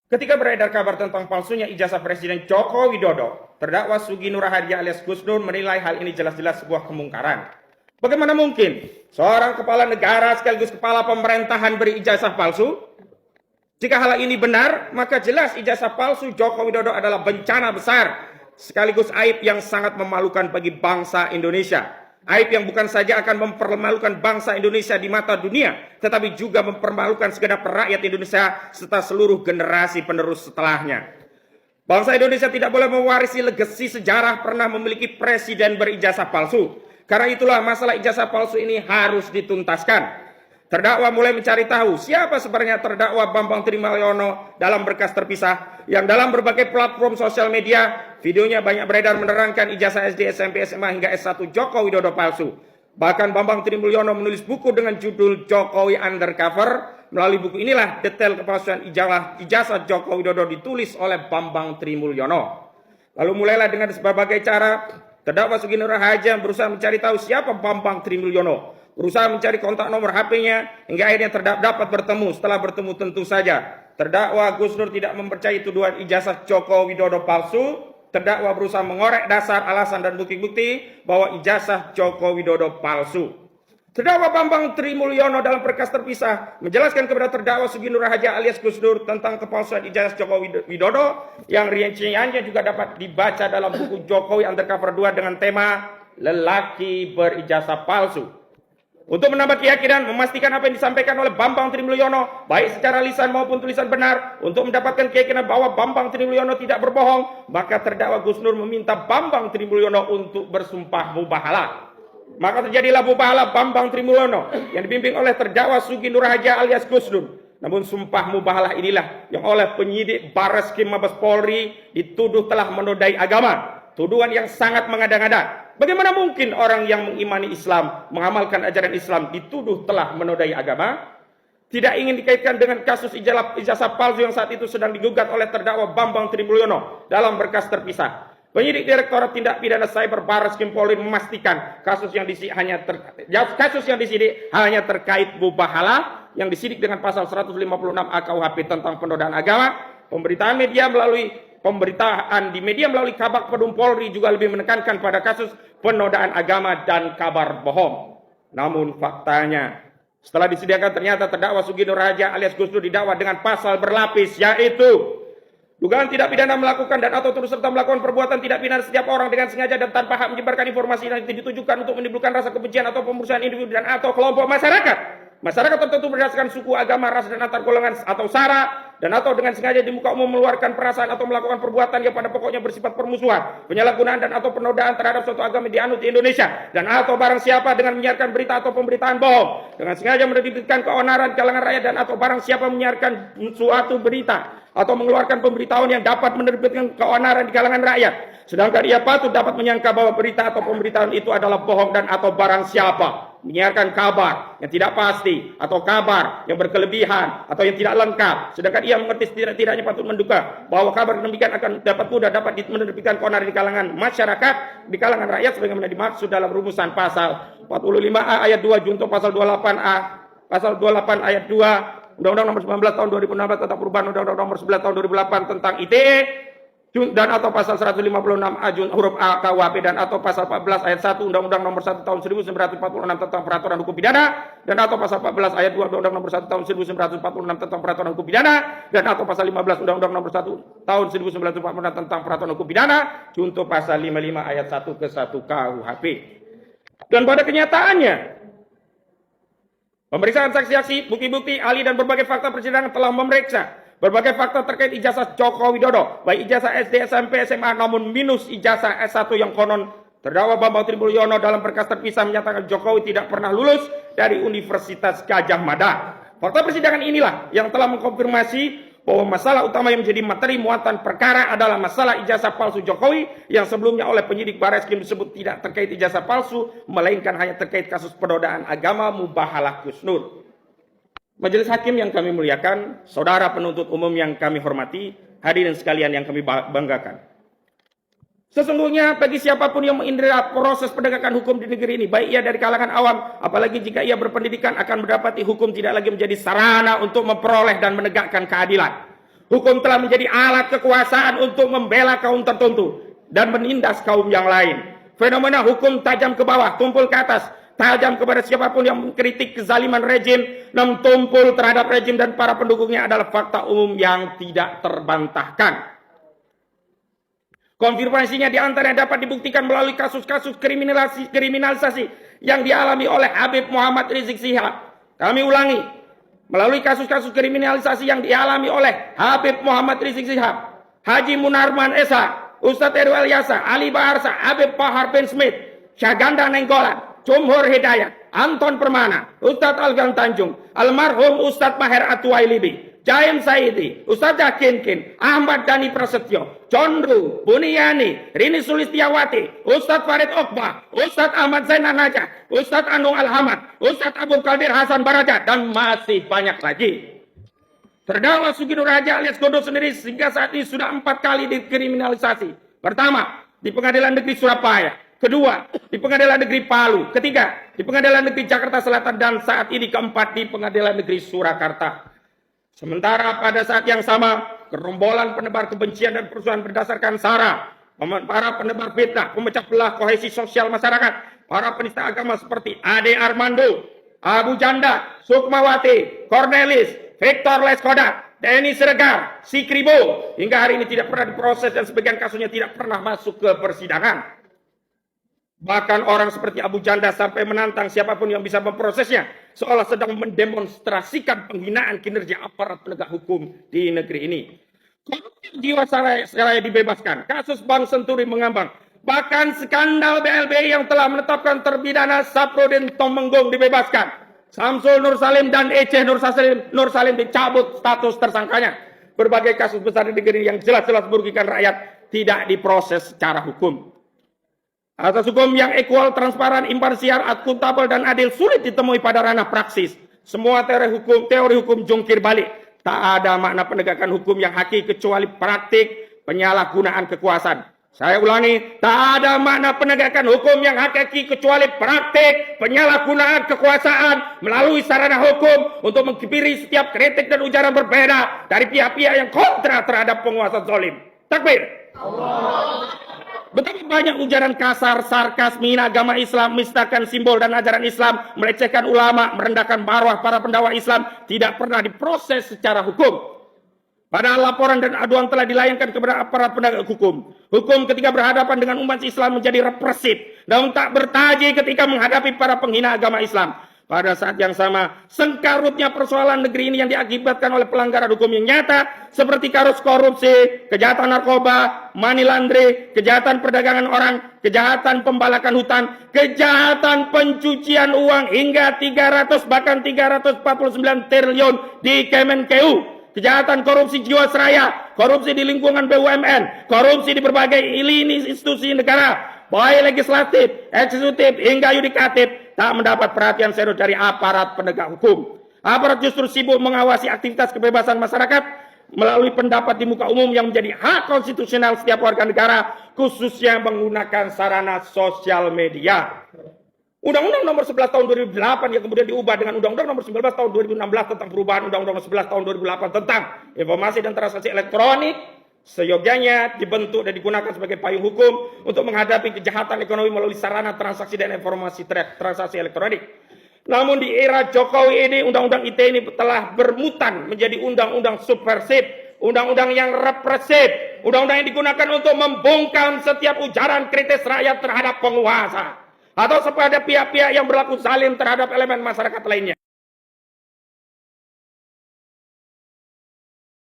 Ketika beredar kabar tentang palsunya ijazah Presiden Joko Widodo, terdakwa Sugi Nur Harja alias Gus Dur menilai hal ini jelas-jelas sebuah kemungkaran. Bagaimana mungkin seorang kepala negara sekaligus kepala pemerintahan beri ijazah palsu? Jika hal ini benar, maka jelas ijazah palsu Joko Widodo adalah bencana besar, sekaligus aib yang sangat memalukan bagi bangsa Indonesia. Aib yang bukan saja akan mempermalukan bangsa Indonesia di mata dunia, tetapi juga mempermalukan segenap rakyat Indonesia serta seluruh generasi penerus setelahnya. Bangsa Indonesia tidak boleh mewarisi legasi sejarah pernah memiliki presiden berijazah palsu. Karena itulah masalah ijazah palsu ini harus dituntaskan. Terdakwa mulai mencari tahu siapa sebenarnya terdakwa Bambang Trimulyono dalam berkas terpisah yang dalam berbagai platform sosial media videonya banyak beredar menerangkan ijazah SD, SMP, SMA hingga S1 Joko Widodo palsu. Bahkan Bambang Trimulyono menulis buku dengan judul Jokowi Undercover. Melalui buku inilah detail kepalsuan ijazah Joko Widodo ditulis oleh Bambang Trimulyono. Lalu mulailah dengan berbagai cara terdakwa Sugi Nur Harja berusaha mencari tahu siapa Bambang Trimulyono. Berusaha mencari kontak nomor HP-nya hingga akhirnya dapat bertemu. Setelah bertemu tentu saja terdakwa Gus Dur tidak mempercayai tuduhan ijazah Joko Widodo palsu. Terdakwa berusaha mengorek dasar, alasan dan bukti-bukti bahwa ijazah Joko Widodo palsu. Terdakwa Bambang Trimulyono dalam berkas terpisah menjelaskan kepada terdakwa Sugi Nur Harja alias Gus Dur tentang kepalsuan ijazah Joko Widodo yang rinciannya juga dapat dibaca dalam buku Jokowi Undercover 2 dengan tema Lelaki Berijazah Palsu. Untuk menambah keyakinan, memastikan apa yang disampaikan oleh Bambang Trimulyono, baik secara lisan maupun tulisan benar, untuk mendapatkan keyakinan bahwa Bambang Trimulyono tidak berbohong, maka terdakwa Gus Dur meminta Bambang Trimulyono untuk bersumpah mubahalah. Maka terjadilah mubahalah Bambang Trimulyono yang dibimbing oleh terdakwa Sugi Nur Harja alias Gus Dur. Namun sumpah mubahalah inilah yang oleh penyidik Barreskrim Mabes Polri dituduh telah menodai agama. Tuduhan yang sangat mengada-ngada. Bagaimana mungkin orang yang mengimani Islam, mengamalkan ajaran Islam dituduh telah menodai agama? Tidak ingin dikaitkan dengan kasus ijazah palsu yang saat itu sedang digugat oleh terdakwa Bambang Trimulyono dalam berkas terpisah. Penyidik Direktorat Tindak Pidana Cyber Barreskrim Polri memastikan kasus yang disidik hanya terkait mubahalah yang disidik dengan pasal 156 AKUHP tentang penodaan agama. Pemberitaan di media melalui Kabak Pedum Polri juga lebih menekankan pada kasus penodaan agama dan kabar bohong. Namun faktanya, setelah disediakan ternyata terdakwa Sugi Nur Harja alias Gus Dur didakwa dengan pasal berlapis, yaitu dugaan tidak pidana melakukan dan atau turut serta melakukan perbuatan tidak pidana setiap orang dengan sengaja dan tanpa hak menyebarkan informasi yang ditujukan untuk menimbulkan rasa kebencian atau pemerusahan individu dan atau kelompok masyarakat. Masyarakat tertentu berdasarkan suku, agama, ras, dan antar golongan atau sara, dan atau dengan sengaja di muka umum mengeluarkan perasaan atau melakukan perbuatan yang pada pokoknya bersifat permusuhan, penyalahgunaan dan atau penodaan terhadap suatu agama dianut di Indonesia, dan atau barang siapa dengan menyiarkan berita atau pemberitaan bohong, dengan sengaja menerbitkan keonaran di kalangan rakyat dan atau barang siapa menyiarkan suatu berita atau mengeluarkan pemberitahuan yang dapat menerbitkan keonaran di kalangan rakyat, sedangkan ia patut dapat menyangka bahwa berita atau pemberitaan itu adalah bohong dan atau barang siapa menyiarkan kabar yang tidak pasti atau kabar yang berkelebihan atau yang tidak lengkap, sedangkan ia mengerti tidak-tidaknya patut menduga bahwa kabar demikian akan dapat menerbitkan keonaran di kalangan masyarakat, di kalangan rakyat sebagaimana dimaksud dalam rumusan pasal 45A ayat 2 junto pasal 28A pasal 28 ayat 2 Undang-Undang Nomor 19 Tahun 2016 tentang perubahan Undang-Undang Nomor 11 Tahun 2008 tentang ITE dan atau pasal 156 huruf A KUHP dan atau pasal 14 ayat 1 Undang-Undang Nomor 1 Tahun 1946 tentang peraturan hukum pidana dan atau pasal 14 ayat 2 Undang-Undang Nomor 1 Tahun 1946 tentang peraturan hukum pidana dan atau pasal 15 Undang-Undang Nomor 1 Tahun 1946 tentang peraturan hukum pidana junto pasal 55 ayat 1 ke 1 KUHP. Dan pada kenyataannya pemeriksaan saksi-saksi, bukti-bukti, ahli dan berbagai fakta persidangan telah memeriksa berbagai fakta terkait ijazah Joko Widodo, baik ijazah SD, SMP, SMA, namun minus ijazah S1 yang konon terdakwa Bambang Trimulyono dalam berkas terpisah menyatakan Jokowi tidak pernah lulus dari Universitas Gadjah Mada. Fakta persidangan inilah yang telah mengkonfirmasi bahwa masalah utama yang menjadi materi muatan perkara adalah masalah ijazah palsu Jokowi yang sebelumnya oleh penyidik Barreskrim disebut tidak terkait ijazah palsu, melainkan hanya terkait kasus penodaan agama mubahalah Gus Dur. Majelis hakim yang kami muliakan, saudara penuntut umum yang kami hormati, hadirin sekalian yang kami banggakan. Sesungguhnya bagi siapapun yang mengindra proses penegakan hukum di negeri ini, baik ia dari kalangan awam, apalagi jika ia berpendidikan, akan mendapati hukum tidak lagi menjadi sarana untuk memperoleh dan menegakkan keadilan. Hukum telah menjadi alat kekuasaan untuk membela kaum tertentu dan menindas kaum yang lain. Fenomena hukum tajam ke bawah, tumpul ke atas, tajam kepada siapapun yang mengkritik kezaliman rejim, namun tumpul terhadap rejim dan para pendukungnya adalah fakta umum yang tidak terbantahkan. Konfirmasinya diantaranya dapat dibuktikan melalui kasus-kasus kriminalisasi yang dialami oleh Habib Muhammad Rizik Syihab. Kami ulangi, melalui kasus-kasus kriminalisasi yang dialami oleh Habib Muhammad Rizik Syihab, Haji Munarman Esa, Ustadz Erwel Yasa, Ali Baharsa, Habib Bahar bin Smith, Syahganda Nenggolan, Jumhur Hidayat, Anton Permana, Ustadz Alfian Tanjung, almarhum Ustadz Maher Atuwailibi, Jaim Saidi, Ustadz Kinkin, Ahmad Dhani Prasetyo, Condru, Buniyani, Rini Sulistiawati, Ustadz Farid Okbah, Ustadz Ahmad Zainal Najah, Ustadz Anung Alhamad, Ustadz Abu Qadir Hasan Baraja, dan masih banyak lagi. Terdakwa Sugi Nur Haja alias Gondo sendiri hingga saat ini sudah 4 kali dikriminalisasi. Pertama, di Pengadilan Negeri Surabaya. Kedua, di Pengadilan Negeri Palu. Ketiga, di Pengadilan Negeri Jakarta Selatan. Dan saat ini keempat di Pengadilan Negeri Surakarta. Sementara pada saat yang sama, gerombolan penebar kebencian dan perusuhan berdasarkan SARA, para penebar fitnah, pemecah belah kohesi sosial masyarakat, para penista agama seperti Ade Armando, Abu Janda, Sukmawati, Cornelis, Victor Leskodat, Denny Siregar, Sikribo, hingga hari ini tidak pernah diproses dan sebagian kasusnya tidak pernah masuk ke persidangan. Bahkan orang seperti Abu Janda sampai menantang siapapun yang bisa memprosesnya, seolah sedang mendemonstrasikan penghinaan kinerja aparat penegak hukum di negeri ini. Korupsi Jiwasraya dibebaskan, kasus Bank Senturi mengambang, bahkan skandal BLBI yang telah menetapkan terpidana Saprudin Tumenggung dibebaskan. Samsul Nur Salim dan Ece Nur Salim dicabut status tersangkanya. Berbagai kasus besar di negeri yang jelas-jelas merugikan rakyat tidak diproses secara hukum. Asas hukum yang equal, transparan, imparsial, akuntabel, dan adil sulit ditemui pada ranah praksis. Semua teori hukum jungkir balik. Tak ada makna penegakan hukum yang hakiki kecuali praktik penyalahgunaan kekuasaan. Saya ulangi, tak ada makna penegakan hukum yang hakiki kecuali praktik penyalahgunaan kekuasaan melalui sarana hukum untuk mengkibiri setiap kritik dan ujaran berbeda dari pihak-pihak yang kontra terhadap penguasa zalim. Takbir. Allah. Betapa banyak ujaran kasar, sarkas, menghina agama Islam, menistakan simbol dan ajaran Islam, melecehkan ulama, merendahkan marwah para pendakwah Islam, tidak pernah diproses secara hukum. Padahal laporan dan aduan telah dilayangkan kepada aparat penegak hukum. Hukum ketika berhadapan dengan umat Islam menjadi represif, namun tak bertaji ketika menghadapi para penghina agama Islam. Pada saat yang sama, sengkarutnya persoalan negeri ini yang diakibatkan oleh pelanggaran hukum yang nyata, seperti kasus korupsi, kejahatan narkoba, money laundry, kejahatan perdagangan orang, kejahatan pembalakan hutan, kejahatan pencucian uang hingga 300 bahkan 349 triliun di Kemenkeu, kejahatan korupsi Jiwasraya, korupsi di lingkungan BUMN, korupsi di berbagai lini institusi negara, baik legislatif, eksekutif, hingga yudikatif, tak mendapat perhatian serius dari aparat penegak hukum. Aparat justru sibuk mengawasi aktivitas kebebasan masyarakat melalui pendapat di muka umum yang menjadi hak konstitusional setiap warga negara, khususnya menggunakan sarana sosial media. Undang-Undang Nomor 11 Tahun 2008 yang kemudian diubah dengan Undang-Undang Nomor 19 Tahun 2016 tentang perubahan Undang-Undang Nomor 11 Tahun 2008 tentang informasi dan transaksi elektronik, seyogyanya dibentuk dan digunakan sebagai payung hukum untuk menghadapi kejahatan ekonomi melalui sarana transaksi dan informasi transaksi elektronik. Namun di era Jokowi ini, undang-undang ITE ini telah bermutan menjadi undang-undang subversif, undang-undang yang represif, undang-undang yang digunakan untuk membungkam setiap ujaran kritis rakyat terhadap penguasa, atau kepada pihak-pihak yang berlaku zalim terhadap elemen masyarakat lainnya.